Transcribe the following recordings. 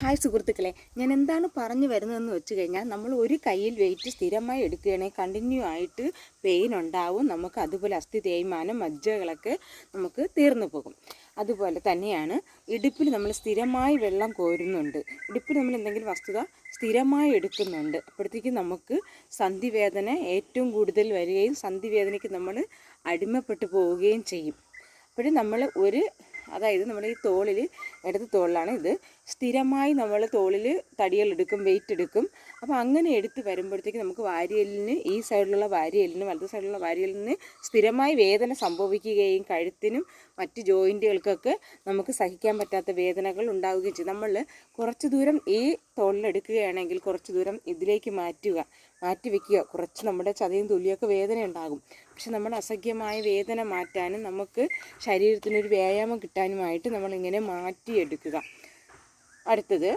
Hi സുഹൃത്തുക്കളെ, ഞാൻ എന്താണ് പറഞ്ഞു വരുന്നതെന്ന് വെച്ച് കഴിഞ്ഞാൽ നമ്മൾ ഒരു കയ്യിൽ വെയിറ്റ് സ്ഥിരമായി എടുക്കുകയാണെങ്കിൽ കണ്ടിന്യൂ ആയിട്ട് പെയിൻ ഉണ്ടാവും. നമുക്ക് അതുപോലെ അസ്ഥി തേയ്മാനം, മജ്ജകളൊക്കെ നമുക്ക് തീർന്നു പോകും. അതുപോലെ തന്നെയാണ് ഇടുപ്പിൽ നമ്മൾ സ്ഥിരമായി വെള്ളം കോരുന്നുണ്ട്, ഇടുപ്പിൽ നമ്മൾ എന്തെങ്കിലും വസ്തുത സ്ഥിരമായി എടുക്കുന്നുണ്ട്, അപ്പോഴത്തേക്കും നമുക്ക് സന്ധിവേദന ഏറ്റവും കൂടുതൽ വരികയും സന്ധിവേദനയ്ക്ക് നമ്മൾ അടിമപ്പെട്ടു പോവുകയും ചെയ്യും. അപ്പോഴും നമ്മൾ അതായത് നമ്മുടെ ഈ തോളിൽ, ഇടത് തോളിലാണ് ഇത്, സ്ഥിരമായി നമ്മൾ തോളിൽ തടികളെടുക്കും, വെയിറ്റ് എടുക്കും. അപ്പോൾ അങ്ങനെ എടുത്ത് വരുമ്പോഴത്തേക്ക് നമുക്ക് വാരിയെല്ലിന്, ഈ സൈഡിലുള്ള വാരിയെല്ലിന്, വലത് സൈഡിലുള്ള വാരിയെല്ലിന് സ്ഥിരമായി വേദന സംഭവിക്കുകയും കഴുത്തിനും മറ്റ് ജോയിൻറ്റുകൾക്കൊക്കെ നമുക്ക് സഹിക്കാൻ പറ്റാത്ത വേദനകൾ ഉണ്ടാവുകയും ചെയ്യും. നമ്മൾ കുറച്ച് ദൂരം ഈ തോളിലെടുക്കുകയാണെങ്കിൽ കുറച്ച് ദൂരം ഇതിലേക്ക് മാറ്റി വയ്ക്കുക. കുറച്ച് നമ്മുടെ ചതയും തൊലിയൊക്കെ വേദന ഉണ്ടാകും. പക്ഷെ നമ്മുടെ അസഹ്യമായ വേദന മാറ്റാനും നമുക്ക് ശരീരത്തിനൊരു വ്യായാമം കിട്ടാനുമായിട്ട് നമ്മളിങ്ങനെ മാറ്റിയെടുക്കുക. അടുത്തത്,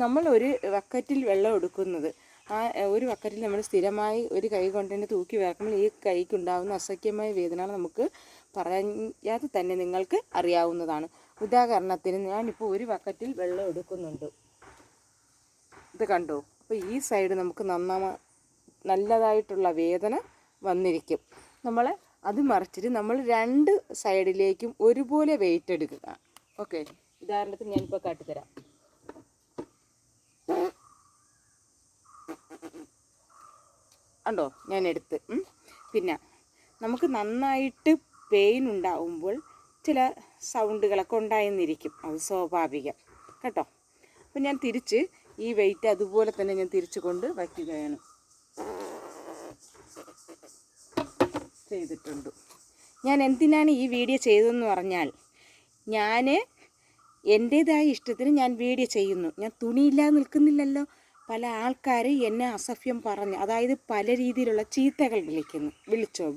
നമ്മൾ ഒരു ബക്കറ്റിൽ വെള്ളം എടുക്കുന്നത്, ആ ഒരു ബക്കറ്റിൽ നമ്മൾ സ്ഥിരമായി ഒരു കൈ കൊണ്ട് തന്നെ തൂക്കി വിറക്കുമ്പോൾ ഈ കൈക്കുണ്ടാകുന്ന അസഹ്യമായ വേദന നമുക്ക് പറയാതെ തന്നെ നിങ്ങൾക്ക് അറിയാവുന്നതാണ്. ഉദാഹരണത്തിന് ഞാനിപ്പോൾ ഒരു ബക്കറ്റിൽ വെള്ളം എടുക്കുന്നുണ്ട്, ഇത് കണ്ടോ? അപ്പോൾ ഈ സൈഡ് നമുക്ക് നല്ലതായിട്ടുള്ള വേദന വന്നിരിക്കും. നമ്മൾ അത് മറിച്ചിട്ട് നമ്മൾ രണ്ട് സൈഡിലേക്കും ഒരുപോലെ വെയിറ്റ് എടുക്കുക. ഓക്കെ, ഉദാഹരണത്തിന് ഞാനിപ്പോൾ കാട്ടിത്തരാം. ഉണ്ടോ ഞാൻ എടുത്ത്. പിന്നെ നമുക്ക് നന്നായിട്ട് പെയിൻ ഉണ്ടാവുമ്പോൾ ചില സൗണ്ടുകളൊക്കെ ഉണ്ടായെന്നിരിക്കും, അത് സ്വാഭാവികം കേട്ടോ. അപ്പം ഞാൻ തിരിച്ച് ഈ വെയിറ്റ് അതുപോലെ തന്നെ ഞാൻ തിരിച്ചു കൊണ്ട് വയ്ക്കുകയാണ് ചെയ്തിട്ടുണ്ട്. ഞാൻ എന്തിനാണ് ഈ വീഡിയോ ചെയ്തതെന്ന് പറഞ്ഞാൽ, ഞാൻ എൻ്റേതായ ഇഷ്ടത്തിന് ഞാൻ വീഡിയോ ചെയ്യുന്നു. ഞാൻ തുണിയില്ലാതെ നിൽക്കുന്നില്ലല്ലോ. പല ആൾക്കാർ എന്നെ അസഭ്യം പറഞ്ഞ്, അതായത് പല രീതിയിലുള്ള ചീത്തകൾ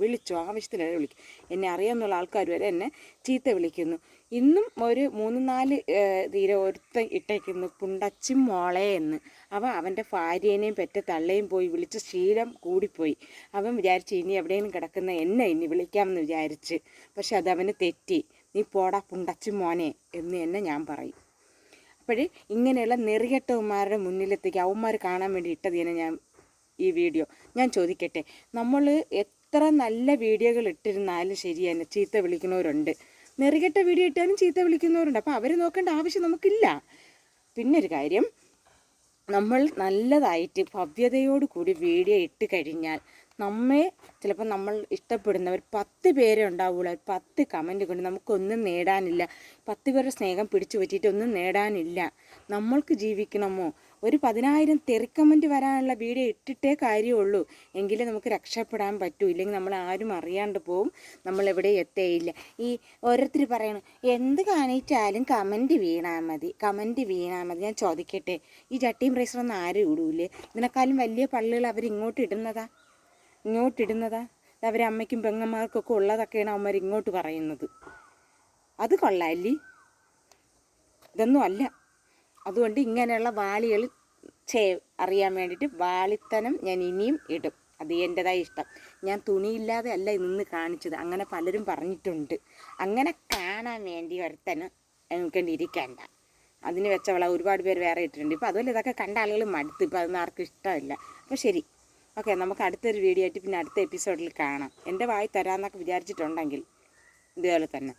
വിളിച്ചോ ആവശ്യത്തിലല്ല വിളിക്കും. എന്നെ അറിയാമെന്നുള്ള ആൾക്കാർ വരെ എന്നെ ചീത്ത വിളിക്കുന്നു. ഇന്നും ഒരു 3-4 തീരെ ഒരുത്തൻ ഇട്ടേക്കുന്നു, പുണ്ടച്ചും മോളെ എന്ന്. അവൻ്റെ ഭാര്യേനെയും പെറ്റ തള്ളയും പോയി വിളിച്ച ശീലം കൂടിപ്പോയി. അവൻ വിചാരിച്ച് ഇനി എവിടെയെങ്കിലും കിടക്കുന്ന എന്നെ ഇനി വിളിക്കാമെന്ന് വിചാരിച്ച്. പക്ഷെ അതവന് തെറ്റി. നീ പോടാ പുണ്ടച്ചും മോനെ എന്ന് തന്നെ ഞാൻ പറയും. അപ്പോഴേ ഇങ്ങനെയുള്ള നെറികെട്ടവന്മാരുടെ മുന്നിലെത്തേക്ക് അവന്മാർ കാണാൻ വേണ്ടി ഇട്ടതിനെ ഞാൻ ഈ വീഡിയോ. ഞാൻ ചോദിക്കട്ടെ, നമ്മൾ എത്ര നല്ല വീഡിയോകൾ ഇട്ടിരുന്നാലും ശരി തന്നെ ചീത്ത വിളിക്കുന്നവരുണ്ട്, നെറികെട്ട വീഡിയോ ഇട്ടാലും ചീത്ത വിളിക്കുന്നവരുണ്ട്. അപ്പോൾ അവർ നോക്കേണ്ട ആവശ്യം നമുക്കില്ല. പിന്നൊരു കാര്യം, നമ്മൾ നല്ലതായിട്ട് ഭവ്യതയോട് കൂടി വീഡിയോ ഇട്ട് കഴിഞ്ഞാൽ നമ്മെ ചിലപ്പോൾ നമ്മൾ ഇഷ്ടപ്പെടുന്നവർ 10 പേരെ ഉണ്ടാവുള്ളൂ. 10 കമൻറ്റ് കൊണ്ട് നമുക്കൊന്നും നേടാനില്ല. 10 പേരുടെ സ്നേഹം പിടിച്ചു പറ്റിയിട്ടൊന്നും നേടാനില്ല. നമ്മൾക്ക് ജീവിക്കണമോ? ഒരു 10,000 തെറിക്കമൻറ്റ് വരാനുള്ള വീഡിയോ ഇട്ടിട്ടേ കാര്യമുള്ളൂ. എങ്കിലേ നമുക്ക് രക്ഷപ്പെടാൻ പറ്റൂ. ഇല്ലെങ്കിൽ നമ്മൾ ആരും അറിയാണ്ട് പോവും, നമ്മളെവിടെ എത്തേയില്ല. ഈ ഓരോരുത്തർ പറയണം എന്ത് കാണിച്ചാലും കമൻറ്റ് വീണാൽ മതി. ഞാൻ ചോദിക്കട്ടെ, ഈ ചട്ടിയും പ്രൈസറൊന്നും ആരും ഇടൂലേ? ഇതിനേക്കാളും വലിയ പള്ളികൾ അവരിങ്ങോട്ട് ഇടുന്നതാ. അവരെ അമ്മയ്ക്കും പെങ്ങന്മാർക്കൊക്കെ ഉള്ളതൊക്കെയാണ് അവന്മാർ ഇങ്ങോട്ട് പറയുന്നത്. അത് കൊള്ളാല്ലേ? ഇതൊന്നും അല്ല. അതുകൊണ്ട് ഇങ്ങനെയുള്ള വാളികൾ അറിയാൻ വേണ്ടിയിട്ട് വാളിത്തനം ഞാൻ ഇനിയും ഇടും. അത് എൻ്റെതായ ഇഷ്ടം. ഞാൻ തുണിയില്ലാതെ അല്ല നിന്ന് കാണിച്ചത്. അങ്ങനെ പലരും പറഞ്ഞിട്ടുണ്ട്. അങ്ങനെ കാണാൻ വേണ്ടി ഒരുത്തന് എനിക്കൊണ്ടിരിക്കേണ്ട. അതിന് വെച്ചവള ഒരുപാട് പേര് വേറെ ഇട്ടിട്ടുണ്ട്. ഇപ്പോൾ അതുപോലെ ഇതൊക്കെ കണ്ട ആളുകൾ മടുത്ത്. ഇപ്പോൾ അതൊന്നും ആർക്കും ഇഷ്ടമില്ല. അപ്പോൾ ശരി, ഓക്കെ, നമുക്ക് അടുത്തൊരു വീഡിയോ ആയിട്ട് പിന്നെ അടുത്ത എപ്പിസോഡിൽ കാണാം. എൻ്റെ വായി തരാമെന്നൊക്കെ വിചാരിച്ചിട്ടുണ്ടെങ്കിൽ ഇതുപോലെ തന്നെ.